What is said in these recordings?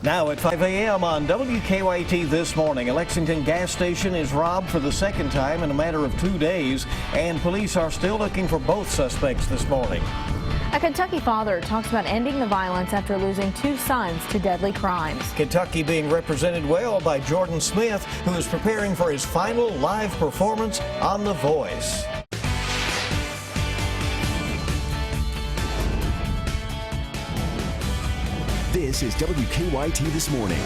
Now at 5 a.m. on WKYT this morning, a Lexington gas station is robbed for the second time in a matter of 2 days, and police are still looking for both suspects this morning. A Kentucky father talks about ending the violence after losing 2 sons to deadly crimes. Kentucky being represented well by Jordan Smith, who is preparing for his final live performance on The Voice. This is WKYT This Morning.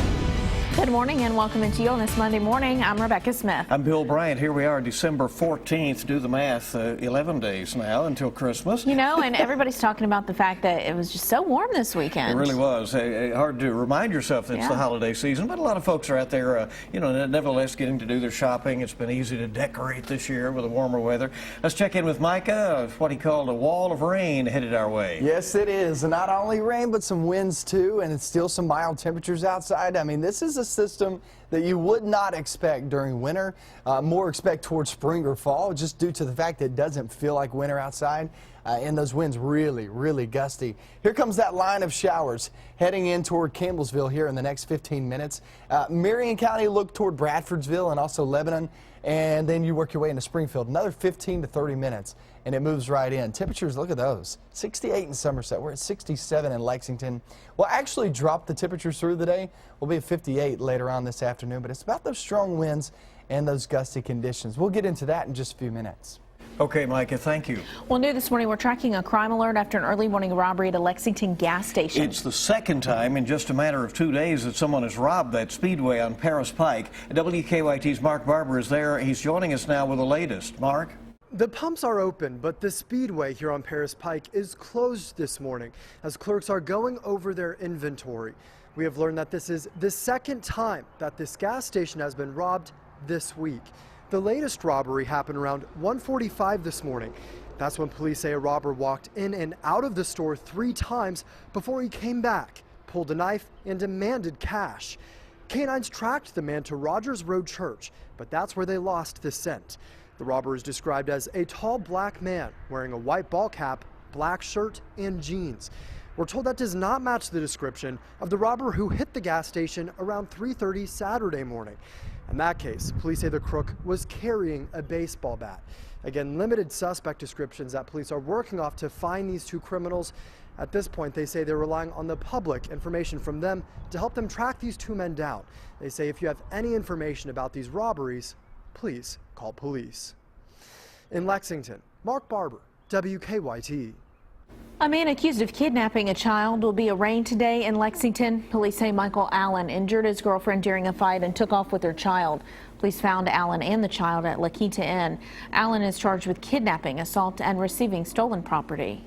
Good morning and welcome into you on this Monday morning. I'm Rebecca Smith. I'm Bill Bryant. Here we are, December 14th. Do the math, 11 days now until Christmas. You know, and everybody's talking about the fact that it was just so warm this weekend. It really was. Hard to remind yourself that it's the holiday season, but a lot of folks are out there, nevertheless getting to do their shopping. It's been easy to decorate this year with the warmer weather. Let's check in with Micah. What he called a wall of rain headed our way. Yes, it is. Not only rain, but some winds too, and it's still some mild temperatures outside. I mean, this is a system that you would not expect during winter, more expect towards spring or fall, just due to the fact that it doesn't feel like winter outside, and those winds really gusty. Here comes that line of showers heading in toward Campbellsville here in the next 15 minutes. Marion County, look toward Bradfordsville and also Lebanon, and then you work your way into Springfield, another 15 to 30 minutes, and it moves right in. Temperatures, look at those, 68 in Somerset. We're at 67 in Lexington. We'll actually drop the temperatures through the day. We'll be at 58 later on this afternoon, but it's about those strong winds and those gusty conditions. We'll get into that in just a few minutes. Okay, Micah, thank you. Well, new this morning, we're tracking a crime alert after an early morning robbery at a Lexington gas station. It's the second time in just a matter of 2 days that someone has robbed that speedway on Paris Pike. WKYT's Mark Barber is there. He's joining us now with the latest. Mark? The pumps are open, but the speedway here on Paris Pike is closed this morning as clerks are going over their inventory. We have learned that this is the second time that this gas station has been robbed this week. The latest robbery happened around 1:45 this morning. That's when police say a robber walked in and out of the store 3 times before he came back, pulled a knife, and demanded cash. Canines tracked the man to Rogers Road Church, but that's where they lost the scent. The robber is described as a tall black man wearing a white ball cap, black shirt, and jeans. We're told that does not match the description of the robber who hit the gas station around 3:30 Saturday morning. In that case, police say the crook was carrying a baseball bat. Again, limited suspect descriptions that police are working off to find these 2 criminals. At this point, they say they're relying on the public information from them to help them track these 2 men down. They say if you have any information about these robberies, please call police. In Lexington, Mark Barber, WKYT. A man accused of kidnapping a child will be arraigned today in Lexington. Police say Michael Allen injured his girlfriend during a fight and took off with her child. Police found Allen and the child at La Quinta Inn. Allen is charged with kidnapping, assault, and receiving stolen property.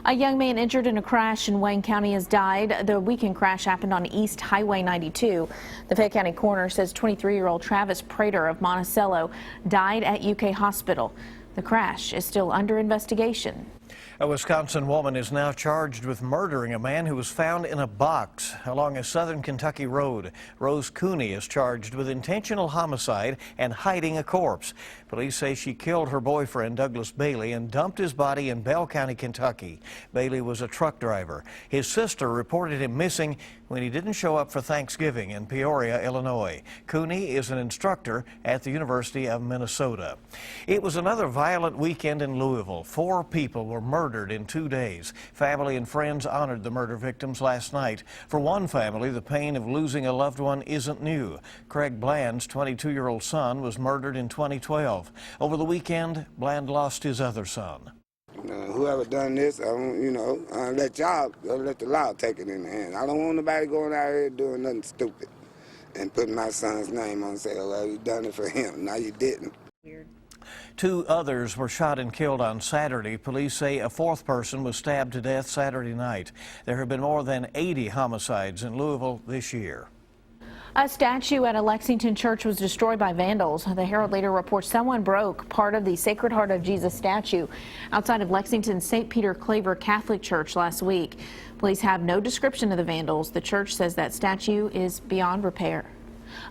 A young man injured in a crash in Wayne County has died. The weekend crash happened on East Highway 92. The Fayette County coroner says 23-year-old Travis Prater of Monticello died at UK Hospital. The crash is still under investigation. A Wisconsin woman is now charged with murdering a man who was found in a box along a southern Kentucky road. Rose Cooney is charged with intentional homicide and hiding a corpse. Police say she killed her boyfriend, Douglas Bailey, and dumped his body in Bell County, Kentucky. Bailey was a truck driver. His sister reported him missing when he didn't show up for Thanksgiving in Peoria, Illinois. Cooney is an instructor at the University of Minnesota. It was another violent weekend in Louisville. 4 people were murdered in 2 days. Family and friends honored the murder victims last night. For one family, the pain of losing a loved one isn't new. Craig Bland's 22-year-old son was murdered in 2012. Over the weekend, Bland lost his other son. Whoever done this, I let the law take it in the hand. I don't want nobody going out here doing nothing stupid and putting my son's name on and say, well, you done it for him. No, you didn't. Weird. 2 others were shot and killed on Saturday. Police say a 4th person was stabbed to death Saturday night. There have been more than 80 homicides in Louisville this year. A statue at a Lexington church was destroyed by vandals. The Herald later reports someone broke part of the Sacred Heart of Jesus statue outside of Lexington's St. Peter Claver Catholic Church last week. Police have no description of the vandals. The church says that statue is beyond repair.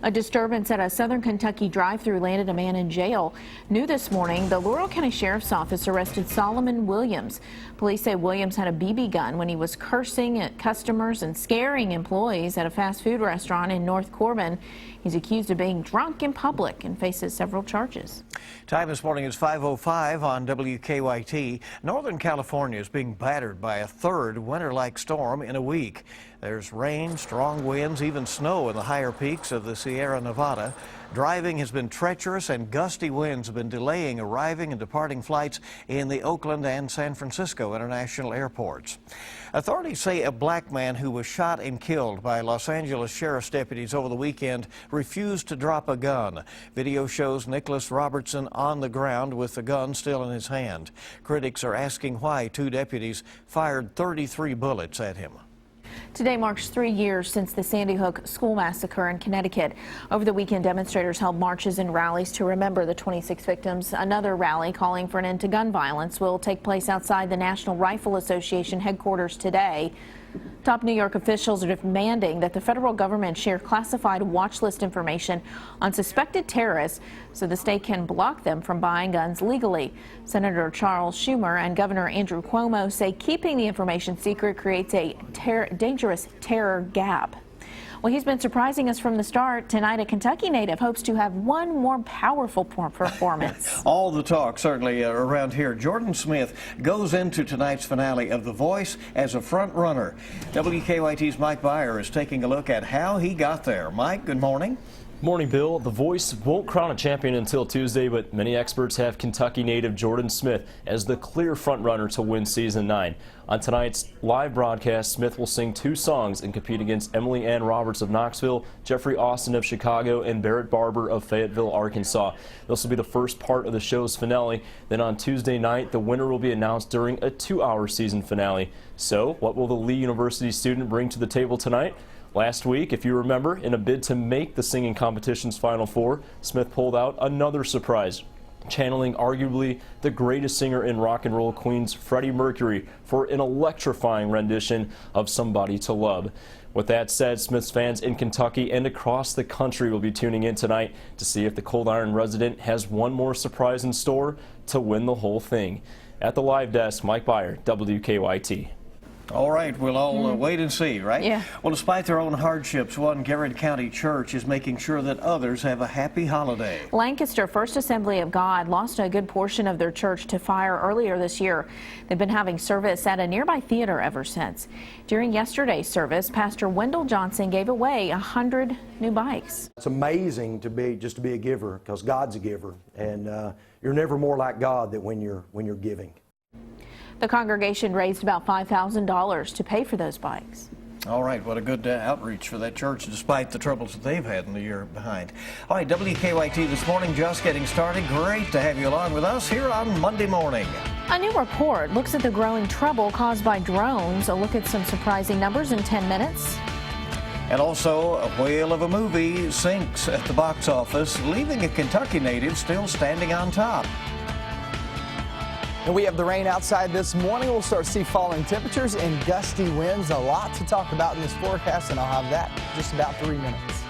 A disturbance at a Southern Kentucky drive-thru landed a man in jail. New this morning, the Laurel County Sheriff's Office arrested Solomon Williams. Police say Williams had a BB gun when he was cursing at customers and scaring employees at a fast food restaurant in North Corbin. He's accused of being drunk in public and faces several charges. Time this morning is 5:05 on WKYT. Northern California is being battered by a third winter-like storm in a week. There's rain, strong winds, even snow in the higher peaks of the Sierra Nevada. Driving has been treacherous and gusty winds have been delaying arriving and departing flights in the Oakland and San Francisco international airports. Authorities say a black man who was shot and killed by Los Angeles sheriff's deputies over the weekend refused to drop a gun. Video shows Nicholas Robertson on the ground with the gun still in his hand. Critics are asking why two deputies fired 33 bullets at him. Today marks 3 years since the Sandy Hook school massacre in Connecticut. Over the weekend, demonstrators held marches and rallies to remember the 26 victims. Another rally calling for an end to gun violence will take place outside the National Rifle Association headquarters today. Top New York officials are demanding that the federal government share classified watch list information on suspected terrorists so the state can block them from buying guns legally. Senator Charles Schumer and Governor Andrew Cuomo say keeping the information secret creates a dangerous terror gap. Well, he's been surprising us from the start. Tonight, a Kentucky native hopes to have one more powerful performance. All the talk, certainly, around here. Jordan Smith goes into tonight's finale of The Voice as a front runner. WKYT's Mike Byer is taking a look at how he got there. Mike, good morning. Morning, Bill. The Voice won't crown a champion until Tuesday, but many experts have Kentucky native Jordan Smith as the clear frontrunner to win Season 9. On tonight's live broadcast, Smith will sing 2 songs and compete against Emily Ann Roberts of Knoxville, Jeffrey Austin of Chicago, and Barrett Barber of Fayetteville, Arkansas. This will be the first part of the show's finale. Then on Tuesday night, the winner will be announced during a 2-hour season finale. So, what will the Lee University student bring to the table tonight? Last week, if you remember, in a bid to make the singing competition's Final Four, Smith pulled out another surprise, channeling arguably the greatest singer in rock and roll, Queen's Freddie Mercury, for an electrifying rendition of Somebody to Love. With that said, Smith's fans in Kentucky and across the country will be tuning in tonight to see if the Cold Iron resident has one more surprise in store to win the whole thing. At the live desk, Mike Byer, WKYT. All right, we'll all wait and see, right? Yeah. Well, despite their own hardships, one Garrett County church is making sure that others have a happy holiday. Lancaster First Assembly of God lost a good portion of their church to fire earlier this year. They've been having service at a nearby theater ever since. During yesterday's service, Pastor Wendell Johnson gave away 100 new bikes. It's amazing to be a giver, because God's a giver, and you're never more like God than when you're giving. The congregation raised about $5,000 to pay for those bikes. All right, what a good outreach for that church, despite the troubles that they've had in the year behind. All right, WKYT this morning, just getting started. Great to have you along with us here on Monday morning. A new report looks at the growing trouble caused by drones. A look at some surprising numbers in 10 minutes. And also, a whale of a movie sinks at the box office, leaving a Kentucky native still standing on top. And we have the rain outside this morning. We'll start to see falling temperatures and gusty winds. A lot to talk about in this forecast, and I'll have that in just about 3 minutes.